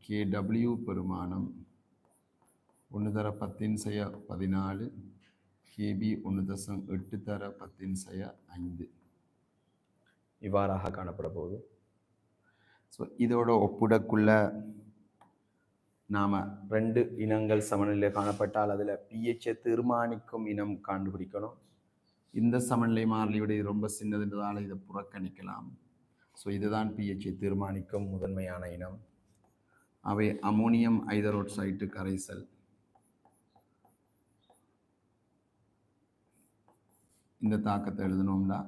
KW பெருமானம் 1 தர 10^14 KB 1.8 தர 10^5 இவ்வாறாக காணப்பட போகுது. ஸோ இதோட ஒப்புடக்குள்ள நாம் 2 இனங்கள் சமநிலையில் காணப்பட்டால் அதில் பிஹெச்சை தீர்மானிக்கும் இனம் கண்டுபிடிக்கணும். இந்த சமநிலை மாறிலியோட இது ரொம்ப சின்னதுன்றதால இதை புறக்கணிக்கலாம். ஸோ இதுதான் பிஹெச்சை தீர்மானிக்கும் முதன்மையான இனம். அவை அமோனியம் ஐதரோட்சைட்டு கரைசல். இந்த தாக்கத்தை எழுதணும்னா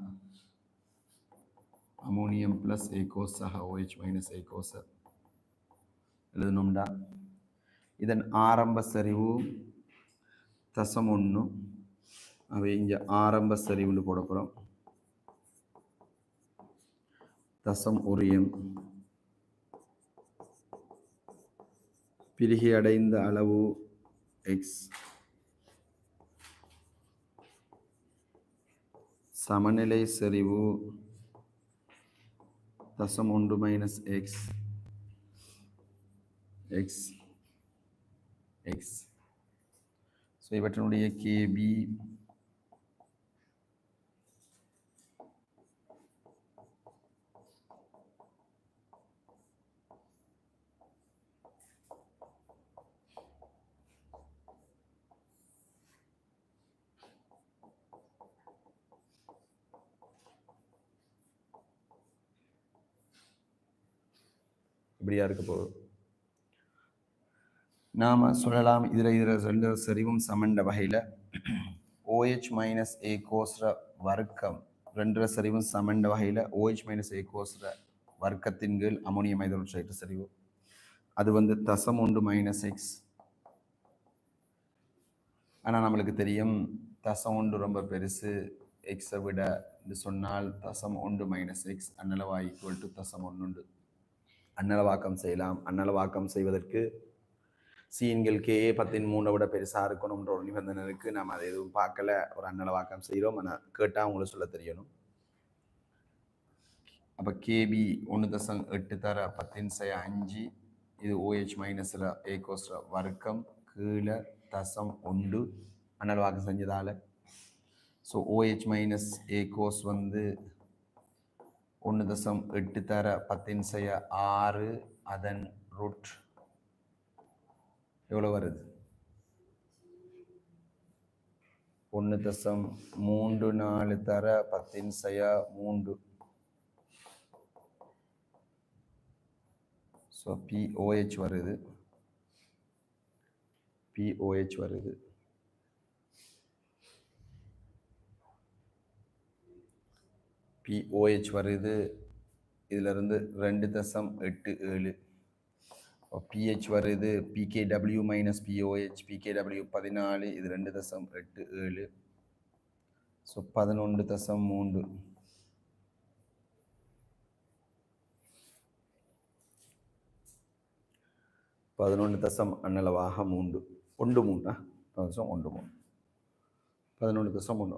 அமோனியம் + ஏகோஸ் சக OH - ஏகோஸ் எழுதணும்டா இதன் ஆரம்ப செறிவு 0.1. அவை இங்கே ஆரம்ப செறிவுன்னு போட போகிறோம். 0.1 m. பிரிகை அடைந்த அளவு x. சமநிலை செறிவு 0.1 - x x x. ஸோ இவற்றினுடைய KB இப்படியா இருக்க போகுது. நாம் சொல்லலாம் இதில் 2 செறிவும் சமண்ட வகையில் OH - ஏகோஸ்ர வர்க்கம் 2 செறிவும் சமண்ட வகையில் OH - ஏகோஸ்ர வர்க்கத்தின் கீழ் அமோனியம் ஐதரோட்சைட்டு செறிவு அது 0.1 - x. ஆனால் நம்மளுக்கு தெரியும் 0.1 ரொம்ப பெருசு, எக்ஸை விட சொன்னால் 0.1 - x அன்னளவா ஈக்குவல் டு 0.1. அன்னளவாக்கம் செய்யலாம். அன்னளவாக்கம் செய்வதற்கு சீன்கள் KA 10(3) விட பெருசாக இருக்கணும்ன்ற ஒரு நிபந்தனை இருக்குது. நம்ம அதை எதுவும் பார்க்கல, ஒரு அன்னளவாக்கம் செய்கிறோம். ஆனால் கேட்டால் உங்களுக்கு சொல்ல தெரியணும். அப்போ KB 1.8 தர 10^5 இது OH - ஏகோஸ்ர வர்க்கம் கீழே 0.1 அன்னளவாக்கம் செஞ்சதால். ஸோ OH - ஏகோஸ் 1.8 தர 10^6 அதன் ரூட் எவ்வளோ வருது? 1.34 தர 10^3. ஸோ POH வருது. POH வருது. POH வருது. இதிலிருந்து 2.87. pH வருது. pKw - POH pKw 14, இது 2.87. ஸோ 11.3. அன்னளவாக 3 11.3.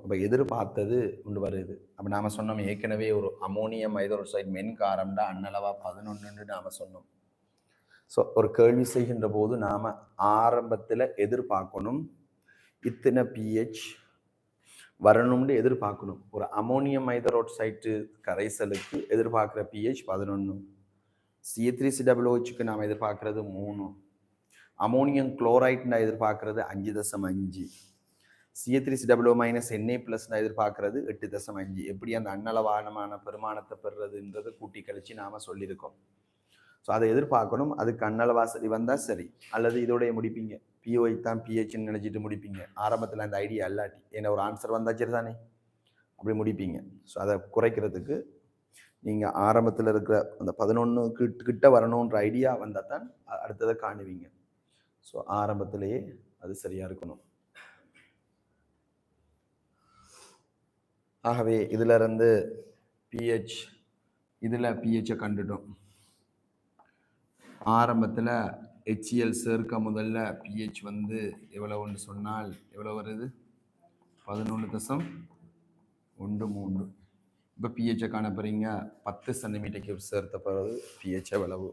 அப்போ எதிர்பார்த்தது ஒன்று வருது. அப்போ நாம் சொன்னோம் ஏற்கனவே ஒரு அமோனியம் ஐதரோட்சைடு மென்காரம்டா அன்னளவா 11 நாம் சொன்னோம். ஸோ ஒரு கேள்வி செய்கின்ற போது நாம் ஆரம்பத்தில் எதிர்பார்க்கணும் இத்தனை பிஹெச் வரணும்னு எதிர்பார்க்கணும். ஒரு அமோனியம் ஐதரோட்சைட்டு கரைசலுக்கு எதிர்பார்க்குற பிஹெச் 11. C3COOHக்கு நாம் எதிர்பார்க்கறது 3. அமோனியம் குளோரைட்னா எதிர்பார்க்கறது 5.5. CH3COO - Na+ எதிர்பார்க்கறது 8.5. எப்படி அந்த அன்னளவானமான பெருமானத்தை பெறுறதுன்றது கூட்டி கழிச்சு நாம் சொல்லியிருக்கோம். ஸோ அதை எதிர்பார்க்கணும். அதுக்கு அன்னளவா சரி வந்தால் சரி, அல்லது இதோடைய முடிப்பீங்க POH தான் PHன்னு நினச்சிட்டு முடிப்பீங்க. ஆரம்பத்தில் அந்த ஐடியா இல்லாட்டி ஏன்னா ஒரு ஆன்சர் வந்தால் சரி தானே அப்படி முடிப்பீங்க. ஸோ அதை குறைக்கிறதுக்கு நீங்கள் ஆரம்பத்தில் இருக்கிற அந்த 11 கிட்ட வரணுன்ற ஐடியா வந்தால் தான் அடுத்ததை காணுவீங்க. ஸோ ஆரம்பத்திலேயே அது சரியாக இருக்கணும். ஆகவே இதிலிருந்து pH இதில் pHஐ கண்டுட்டோம். ஆரம்பத்தில் HCl சேர்க்க முதல்ல pH எவ்வளவுன்னு சொன்னால் எவ்வளோ வருது? 11.13. இப்போ pHஐ காண போகிறீங்க 10 cm³ சேர்த்த பிறகு pH எவ்வளவு?